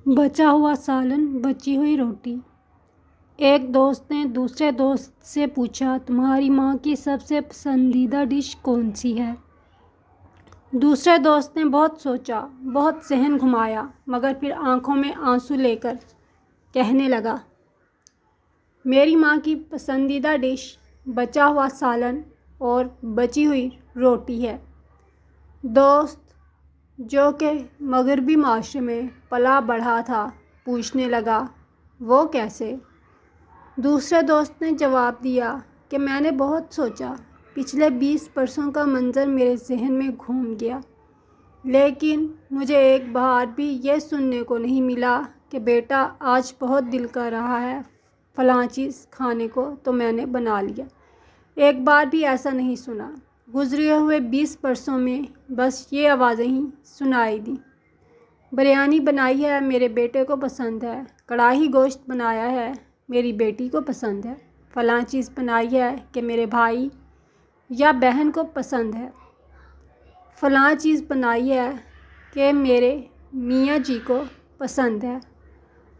بچا ہوا سالن، بچی ہوئی روٹی۔ ایک دوست نے دوسرے دوست سے پوچھا، تمہاری ماں کی سب سے پسندیدہ ڈش کون سی ہے؟ دوسرے دوست نے بہت سوچا، بہت ذہن گھمایا، مگر پھر آنکھوں میں آنسو لے کر کہنے لگا، میری ماں کی پسندیدہ ڈش بچا ہوا سالن اور بچی ہوئی روٹی ہے۔ دوست، جو کہ مغربی معاشرے میں پلا بڑھا تھا، پوچھنے لگا، وہ کیسے؟ دوسرے دوست نے جواب دیا کہ میں نے بہت سوچا، پچھلے 20 برسوں کا منظر میرے ذہن میں گھوم گیا، لیکن مجھے ایک بار بھی یہ سننے کو نہیں ملا کہ بیٹا آج بہت دل کر رہا ہے فلاں چیز کھانے کو تو میں نے بنا لیا۔ ایک بار بھی ایسا نہیں سنا۔ گزرے ہوئے 20 برسوں میں بس یہ آوازیں ہی سنائی دیں، بریانی بنائی ہے، میرے بیٹے کو پسند ہے، کڑھائی گوشت بنایا ہے، میری بیٹی کو پسند ہے، فلاں چیز بنائی ہے کہ میرے بھائی یا بہن کو پسند ہے، فلاں چیز بنائی ہے کہ میرے میاں جی کو پسند ہے۔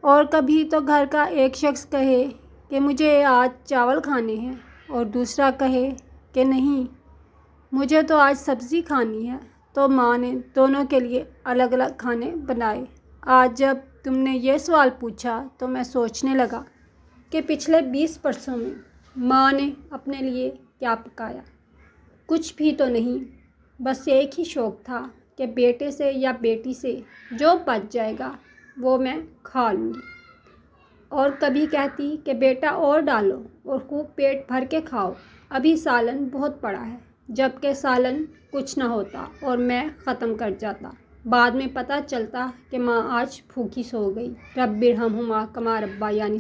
اور کبھی تو گھر کا ایک شخص کہے کہ مجھے آج چاول کھانے ہیں اور دوسرا کہے کہ نہیں، مجھے تو آج سبزی کھانی ہے، تو ماں نے دونوں کے لیے الگ الگ کھانے بنائے۔ آج جب تم نے یہ سوال پوچھا تو میں سوچنے لگا کہ پچھلے 20 برسوں میں ماں نے اپنے لیے کیا پکایا؟ کچھ بھی تو نہیں، بس ایک ہی شوق تھا کہ بیٹے سے یا بیٹی سے جو بچ جائے گا وہ میں کھا لوں گی، اور کبھی کہتی کہ بیٹا اور ڈالو اور خوب پیٹ بھر کے کھاؤ، ابھی سالن بہت پڑا ہے، جبکہ سالن کچھ نہ ہوتا اور میں ختم کر جاتا۔ بعد میں پتہ چلتا کہ ماں آج بھوکی سو گئی۔ رب ارحمہما کما ربیانی